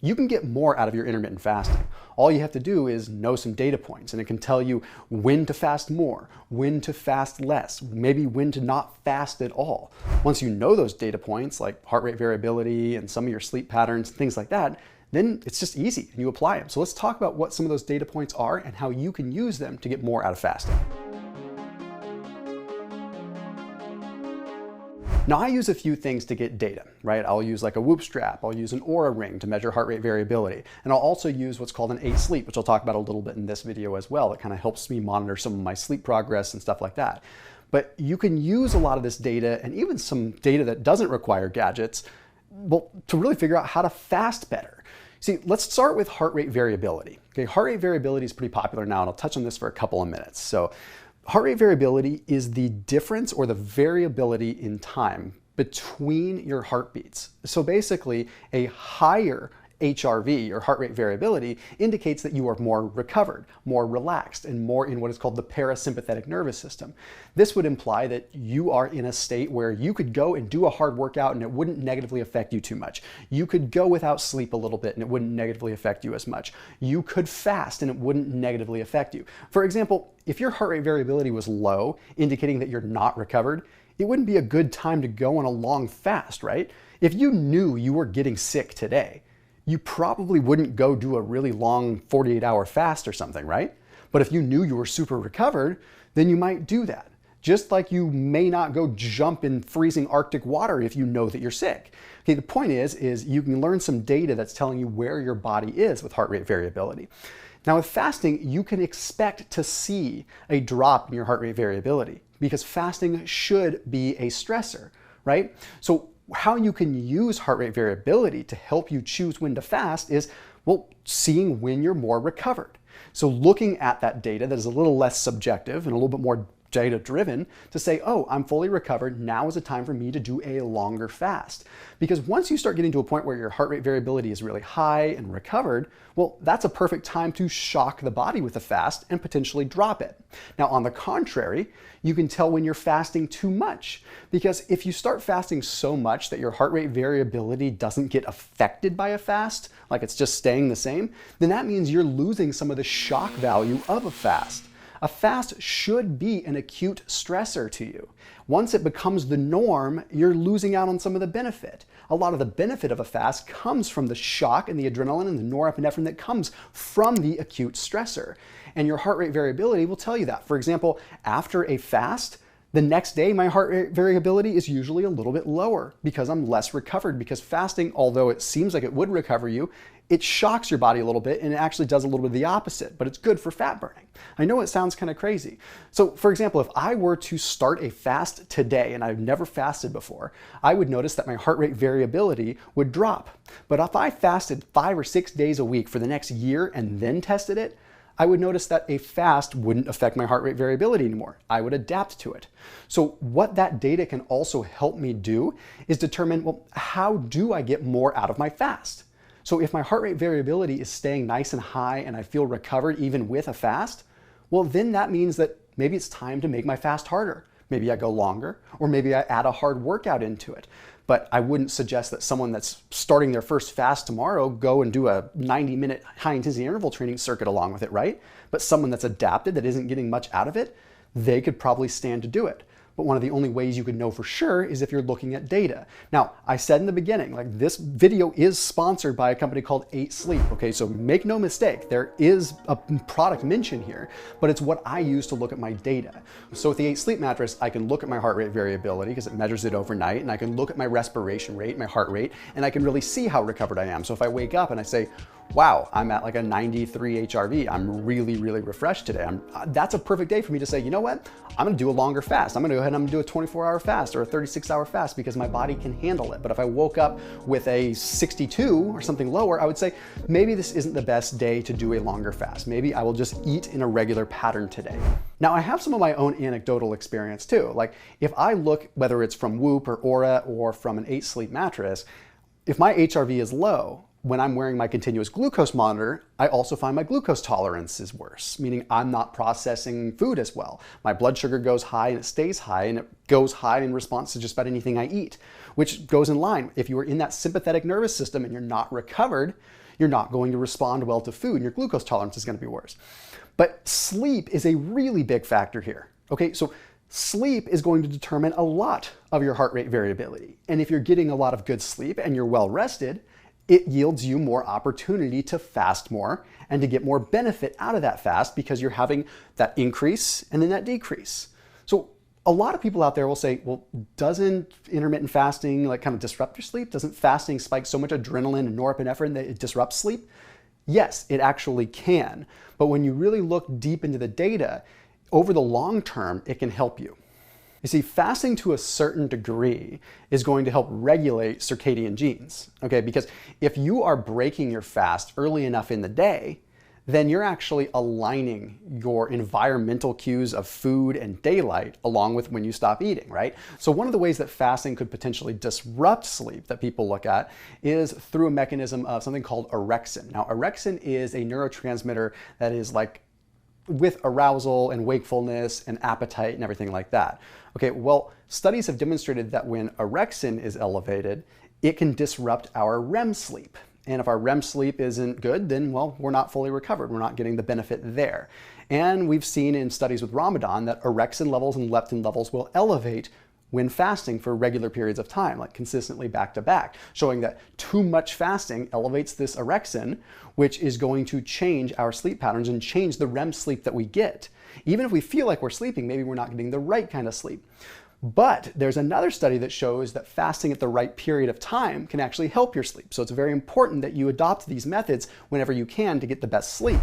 you can get more out of your intermittent fasting. All you have to do is know some data points, and it can tell you when to fast more, when to fast less, maybe when to not fast at all. Once you know those data points, like heart rate variability and some of your sleep patterns, things like that, then it's just easy and you apply them. So let's talk about what some of those data points are and how you can use them to get more out of fasting. Now I use a few things to get data, right? I'll use like a Whoop strap, I'll use an Oura ring to measure heart rate variability, and I'll also use what's called an 8 sleep, which I'll talk about a little bit in this video as well. It kind of helps me monitor some of my sleep progress and stuff like that. But you can use a lot of this data and even some data that doesn't require gadgets, well, to really figure out how to fast better. See, let's start with heart rate variability. Okay, heart rate variability is pretty popular now, and I'll touch on this for a couple of minutes. So heart rate variability is the difference or the variability in time between your heartbeats. So basically, a higher HRV, or heart rate variability, indicates that you are more recovered, more relaxed, and more in what is called the parasympathetic nervous system. This would imply that you are in a state where you could go and do a hard workout and it wouldn't negatively affect you too much. You could go without sleep a little bit and it wouldn't negatively affect you as much. You could fast and it wouldn't negatively affect you. For example, if your heart rate variability was low, indicating that you're not recovered, it wouldn't be a good time to go on a long fast, right? If you knew you were getting sick today, you probably wouldn't go do a really long 48-hour fast or something, right? But if you knew you were super recovered, then you might do that. Just like you may not go jump in freezing Arctic water if you know that you're sick. Okay, the point is you can learn some data that's telling you where your body is with heart rate variability. Now with fasting, you can expect to see a drop in your heart rate variability because fasting should be a stressor, right? So how you can use heart rate variability to help you choose when to fast is, well, seeing when you're more recovered. So looking at that data that is a little less subjective and a little bit more data driven to say, oh, I'm fully recovered, now is a time for me to do a longer fast. Because once you start getting to a point where your heart rate variability is really high and recovered, well, that's a perfect time to shock the body with a fast and potentially drop it. Now, on the contrary, you can tell when you're fasting too much, because if you start fasting so much that your heart rate variability doesn't get affected by a fast, like it's just staying the same, then that means you're losing some of the shock value of a fast. A fast should be an acute stressor to you. Once it becomes the norm, you're losing out on some of the benefit. A lot of the benefit of a fast comes from the shock and the adrenaline and the norepinephrine that comes from the acute stressor. And your heart rate variability will tell you that. For example, after a fast, the next day, my heart rate variability is usually a little bit lower because I'm less recovered, because fasting, although it seems like it would recover you, it shocks your body a little bit and it actually does a little bit of the opposite, but it's good for fat burning. I know it sounds kind of crazy. So for example, if I were to start a fast today and I've never fasted before, I would notice that my heart rate variability would drop. But if I fasted 5 or 6 days a week for the next year and then tested it, I would notice that a fast wouldn't affect my heart rate variability anymore. I would adapt to it. So what that data can also help me do is determine, well, how do I get more out of my fast? So if my heart rate variability is staying nice and high and I feel recovered even with a fast, well, then that means that maybe it's time to make my fast harder. Maybe I go longer, or maybe I add a hard workout into it. But I wouldn't suggest that someone that's starting their first fast tomorrow go and do a 90-minute high-intensity interval training circuit along with it, right? But someone that's adapted, that isn't getting much out of it, they could probably stand to do it. But one of the only ways you could know for sure is if you're looking at data. Now, I said in the beginning, like this video is sponsored by a company called 8 Sleep, okay? So make no mistake, there is a product mention here, but it's what I use to look at my data. So with the 8 Sleep mattress, I can look at my heart rate variability because it measures it overnight, and I can look at my respiration rate, my heart rate, and I can really see how recovered I am. So if I wake up and I say, wow, I'm at like a 93 HRV. I'm really, really refreshed today. That's a perfect day for me to say, you know what? I'm gonna do a longer fast. I'm gonna go ahead and I'm gonna do a 24-hour fast or a 36-hour fast because my body can handle it. But if I woke up with a 62 or something lower, I would say, maybe this isn't the best day to do a longer fast. Maybe I will just eat in a regular pattern today. Now, I have some of my own anecdotal experience too. Like if I look, whether it's from Whoop or Oura or from an 8 Sleep mattress, if my HRV is low, when I'm wearing my continuous glucose monitor, I also find my glucose tolerance is worse, meaning I'm not processing food as well. My blood sugar goes high and it stays high, and it goes high in response to just about anything I eat, which goes in line. If you are in that sympathetic nervous system and you're not recovered, You're not going to respond well to food, and your glucose tolerance is going to be worse. But sleep is a really big factor here. Okay, so sleep is going to determine a lot of your heart rate variability. And if you're getting a lot of good sleep and you're well rested, it yields you more opportunity to fast more and to get more benefit out of that fast because you're having that increase and then that decrease. So a lot of people out there will say, well, doesn't intermittent fasting like kind of disrupt your sleep? Doesn't fasting spike so much adrenaline and norepinephrine that it disrupts sleep? Yes, it actually can. But when you really look deep into the data, over the long term, it can help you. You see, fasting to a certain degree is going to help regulate circadian genes, okay? Because if you are breaking your fast early enough in the day, then you're actually aligning your environmental cues of food and daylight along with when you stop eating, right? So one of the ways that fasting could potentially disrupt sleep that people look at is through a mechanism of something called orexin. Now, orexin is a neurotransmitter that is like with arousal and wakefulness and appetite and everything like that. Okay, well, studies have demonstrated that when orexin is elevated, it can disrupt our REM sleep. And if our REM sleep isn't good, then, well, we're not fully recovered. We're not getting the benefit there. And we've seen in studies with Ramadan that orexin levels and leptin levels will elevate when fasting for regular periods of time, like consistently back to back, showing that too much fasting elevates this orexin, which is going to change our sleep patterns and change the REM sleep that we get. Even if we feel like we're sleeping, maybe we're not getting the right kind of sleep. But there's another study that shows that fasting at the right period of time can actually help your sleep. So it's very important that you adopt these methods whenever you can to get the best sleep.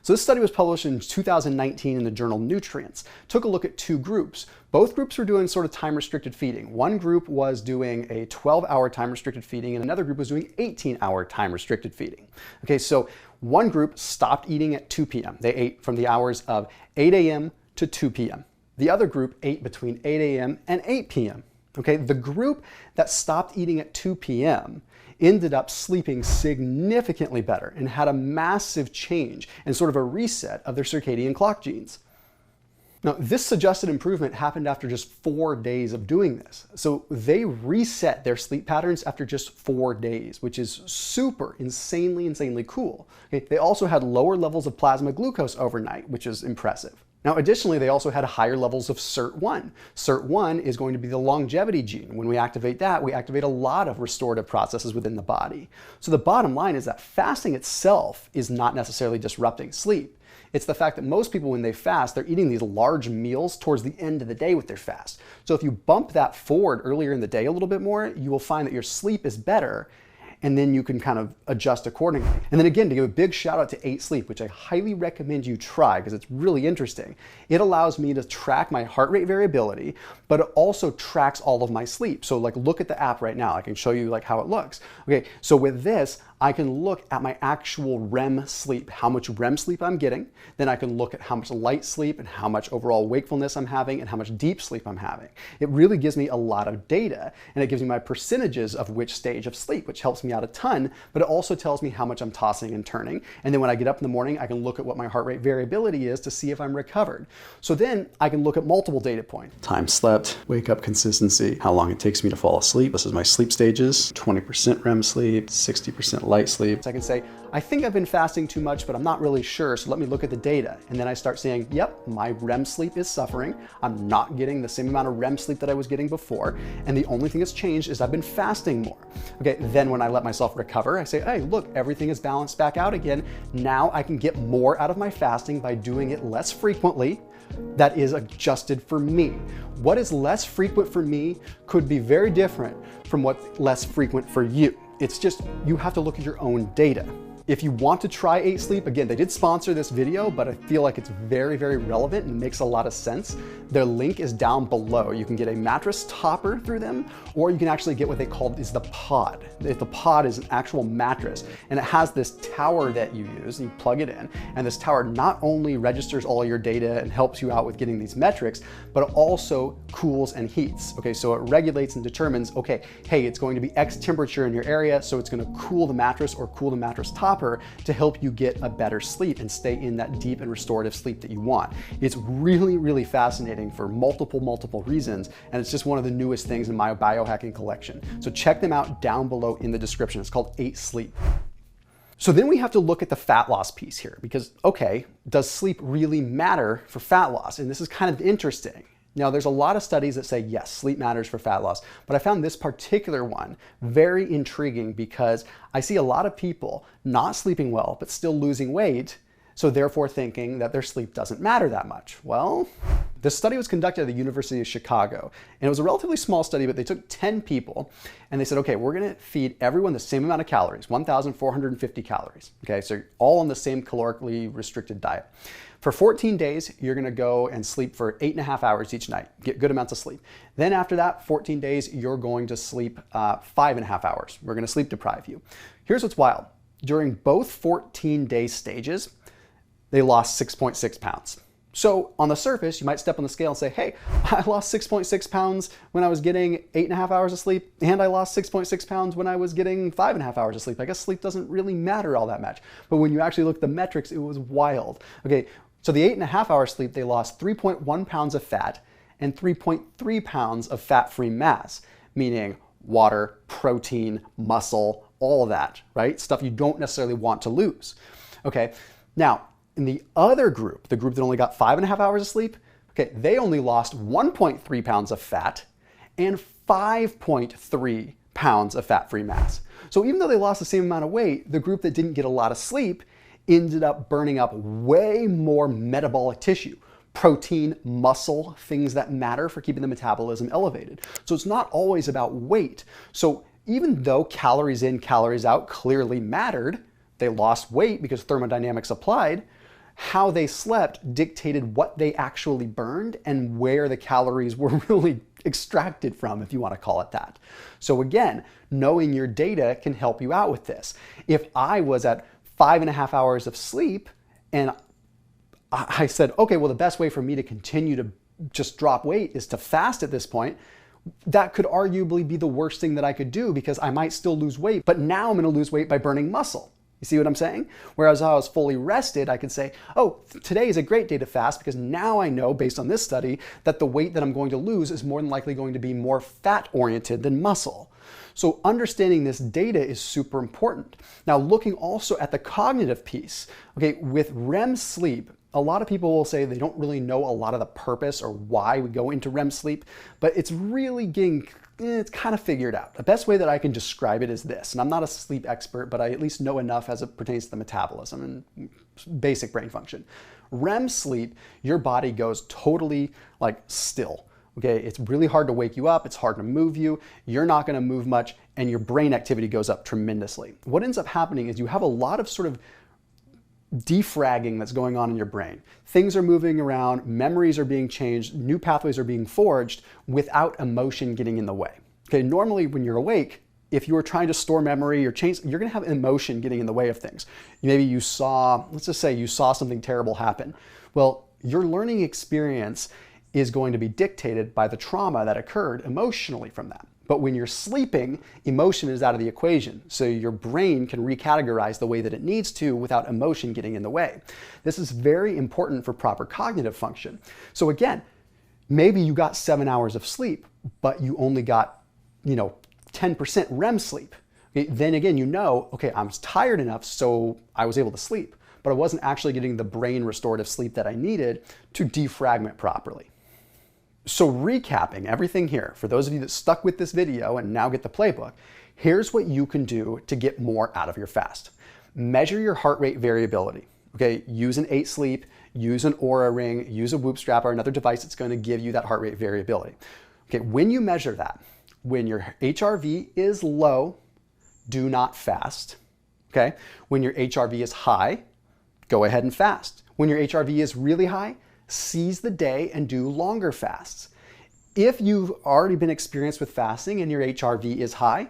So this study was published in 2019 in the journal Nutrients. Took a look at two groups. Both groups were doing sort of time-restricted feeding. One group was doing a 12-hour time-restricted feeding, and another group was doing 18-hour time-restricted feeding. Okay, so one group stopped eating at 2 p.m. They ate from the hours of 8 a.m. to 2 p.m. The other group ate between 8 a.m. and 8 p.m. Okay, the group that stopped eating at 2 p.m. ended up sleeping significantly better and had a massive change and sort of a reset of their circadian clock genes. Now, this suggested improvement happened after just 4 days of doing this. So they reset their sleep patterns after just 4 days, which is super insanely cool. Okay, they also had lower levels of plasma glucose overnight, which is impressive. Now, additionally, they also had higher levels of SIRT1. SIRT1 is going to be the longevity gene. When we activate that, we activate a lot of restorative processes within the body. So the bottom line is that fasting itself is not necessarily disrupting sleep. It's the fact that most people, when they fast, they're eating these large meals towards the end of the day with their fast. So if you bump that forward earlier in the day a little bit more, you will find that your sleep is better, and then you can kind of adjust accordingly. And then again, to give a big shout out to 8 Sleep, which I highly recommend you try because it's really interesting. It allows me to track my heart rate variability, but it also tracks all of my sleep. So like look at the app right now. I can show you like how it looks. Okay, so with this, I can look at my actual REM sleep, how much REM sleep I'm getting. Then I can look at how much light sleep and how much overall wakefulness I'm having and how much deep sleep I'm having. It really gives me a lot of data, and it gives me my percentages of which stage of sleep, which helps me out a ton, but it also tells me how much I'm tossing and turning. And then when I get up in the morning, I can look at what my heart rate variability is to see if I'm recovered. So then I can look at multiple data points. Time slept, wake up consistency, how long it takes me to fall asleep. This is my sleep stages, 20% REM sleep, 60% light sleep. So I can say, I think I've been fasting too much, but I'm not really sure, so let me look at the data. And then I start saying, yep, my REM sleep is suffering. I'm not getting the same amount of REM sleep that I was getting before, and the only thing that's changed is I've been fasting more. Okay, then when I let myself recover, I say, hey, look, everything is balanced back out again. Now I can get more out of my fasting by doing it less frequently. That is adjusted for me. What is less frequent for me could be very different from what's less frequent for you. It's just, you have to look at your own data. If you want to try 8 Sleep, again, they did sponsor this video, but I feel like it's very relevant and makes a lot of sense. Their link is down below. You can get a mattress topper through them, or you can actually get what they call is the pod. The pod is an actual mattress, and it has this tower that you use, and you plug it in, and this tower not only registers all your data and helps you out with getting these metrics, but it also cools and heats. Okay, so it regulates and determines, okay, hey, it's going to be X temperature in your area, so it's going to cool the mattress or cool the mattress topper to help you get a better sleep and stay in that deep and restorative sleep that you want. It's really fascinating for multiple reasons, and it's just one of the newest things in my biohacking collection. So check them out down below in the description. It's called 8 Sleep. So then we have to look at the fat loss piece here because, okay, does sleep really matter for fat loss? And this is kind of interesting. Now, there's a lot of studies that say, yes, sleep matters for fat loss, but I found this particular one very intriguing because I see a lot of people not sleeping well, but still losing weight, so therefore thinking that their sleep doesn't matter that much. Well, this study was conducted at the University of Chicago, and it was a relatively small study, but they took 10 people, and they said, okay, we're gonna feed everyone the same amount of calories, 1,450 calories, okay? So you're all on the same calorically restricted diet. For 14 days, you're gonna go and sleep for 8.5 hours each night, get good amounts of sleep. Then after that, 14 days, you're going to sleep 5.5 hours. We're gonna sleep deprive you. Here's what's wild. During both 14-day stages, they lost 6.6 pounds. So on the surface, you might step on the scale and say, hey, I lost 6.6 pounds when I was getting 8.5 hours of sleep, and I lost 6.6 pounds when I was getting 5.5 hours of sleep. I guess sleep doesn't really matter all that much. But when you actually look at the metrics, it was wild. Okay, so the 8.5 hours sleep, they lost 3.1 pounds of fat and 3.3 pounds of fat-free mass, meaning water, protein, muscle, all of that, right? Stuff you don't necessarily want to lose. Okay, now, in the other group, the group that only got 5.5 hours of sleep, okay, they only lost 1.3 pounds of fat and 5.3 pounds of fat-free mass. So even though they lost the same amount of weight, the group that didn't get a lot of sleep ended up burning up way more metabolic tissue, protein, muscle, things that matter for keeping the metabolism elevated. So it's not always about weight. So even though calories in, calories out clearly mattered, they lost weight because thermodynamics applied, how they slept dictated what they actually burned and where the calories were really extracted from, if you want to call it that. So again, knowing your data can help you out with this. If I was at 5.5 hours of sleep and I said, okay, well, the best way for me to continue to just drop weight is to fast at this point, that could arguably be the worst thing that I could do because I might still lose weight, but now I'm going to lose weight by burning muscle. You see what I'm saying? Whereas if I was fully rested, I could say, oh, today is a great day to fast because now I know, based on this study, that the weight that I'm going to lose is more than likely going to be more fat-oriented than muscle. So understanding this data is super important. Now, looking also at the cognitive piece, okay, with REM sleep, a lot of people will say they don't really know a lot of the purpose or why we go into REM sleep, but it's really it's kind of figured out. The best way that I can describe it is this, and I'm not a sleep expert, but I at least know enough as it pertains to the metabolism and basic brain function. REM sleep, your body goes totally like still. Okay, it's really hard to wake you up, it's hard to move you, you're not gonna move much, and your brain activity goes up tremendously. What ends up happening is you have a lot of sort of defragging that's going on in your brain. Things are moving around, memories are being changed, new pathways are being forged without emotion getting in the way. Okay, normally when you're awake, if you were trying to store memory or change, you're gonna have emotion getting in the way of things. Maybe you saw, let's just say you saw something terrible happen. Well, your learning experience is going to be dictated by the trauma that occurred emotionally from that. But when you're sleeping, emotion is out of the equation. So your brain can recategorize the way that it needs to without emotion getting in the way. This is very important for proper cognitive function. So again, maybe you got 7 hours of sleep, but you only got, 10% REM sleep. Okay, then again, okay, I was tired enough so I was able to sleep, but I wasn't actually getting the brain restorative sleep that I needed to defragment properly. So recapping everything here, for those of you that stuck with this video and now get the playbook, here's what you can do to get more out of your fast. Measure your heart rate variability. Okay, use an 8 sleep, use an Oura ring, use a Whoop strap or another device that's going to give you that heart rate variability. Okay, when you measure that, when your HRV is low, do not fast. Okay, when your HRV is high, go ahead and fast. When your HRV is really high, seize the day and do longer fasts. If you've already been experienced with fasting and your HRV is high,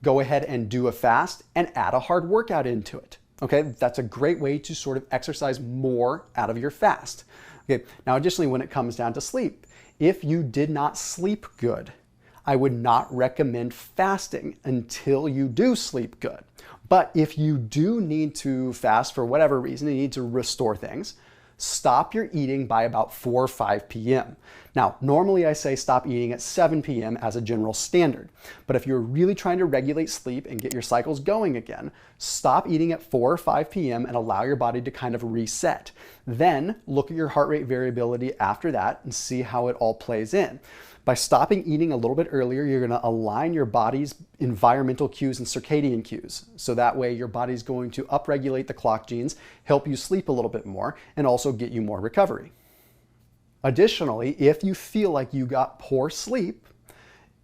go ahead and do a fast and add a hard workout into it. Okay, that's a great way to sort of exercise more out of your fast. Okay, now additionally, when it comes down to sleep, if you did not sleep good, I would not recommend fasting until you do sleep good. But if you do need to fast for whatever reason, you need to restore things, stop your eating by about 4 or 5 p.m. Now, normally I say stop eating at 7 p.m. as a general standard, but if you're really trying to regulate sleep and get your cycles going again, stop eating at 4 or 5 p.m. and allow your body to kind of reset. Then look at your heart rate variability after that and see how it all plays in. By stopping eating a little bit earlier, you're going to align your body's environmental cues and circadian cues. So that way your body's going to upregulate the clock genes, help you sleep a little bit more, and also get you more recovery. Additionally, if you feel like you got poor sleep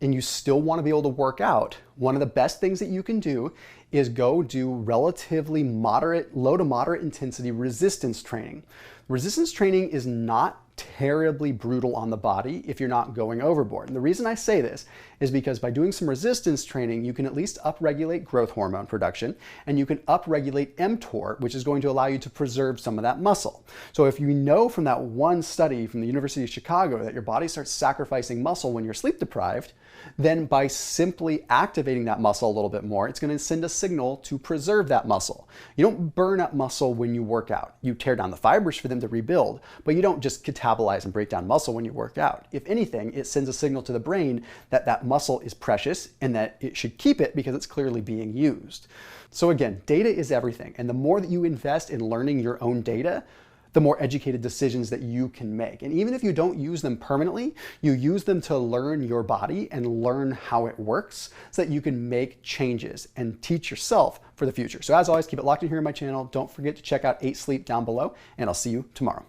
and you still want to be able to work out, one of the best things that you can do is go do relatively moderate, low to moderate intensity resistance training. Resistance training is not terribly brutal on the body if you're not going overboard. And the reason I say this is because by doing some resistance training, you can at least upregulate growth hormone production, and you can upregulate mTOR, which is going to allow you to preserve some of that muscle. So if you know from that one study from the University of Chicago that your body starts sacrificing muscle when you're sleep deprived, then by simply activating that muscle a little bit more, it's going to send a signal to preserve that muscle. You don't burn up muscle when you work out. You tear down the fibers for them to rebuild, but you don't just catabolize and break down muscle when you work out. If anything, it sends a signal to the brain that that muscle is precious and that it should keep it because it's clearly being used. So again, data is everything. And the more that you invest in learning your own data, the more educated decisions that you can make. And even if you don't use them permanently, you use them to learn your body and learn how it works so that you can make changes and teach yourself for the future. So as always, keep it locked in here on my channel. Don't forget to check out 8 Sleep down below, and I'll see you tomorrow.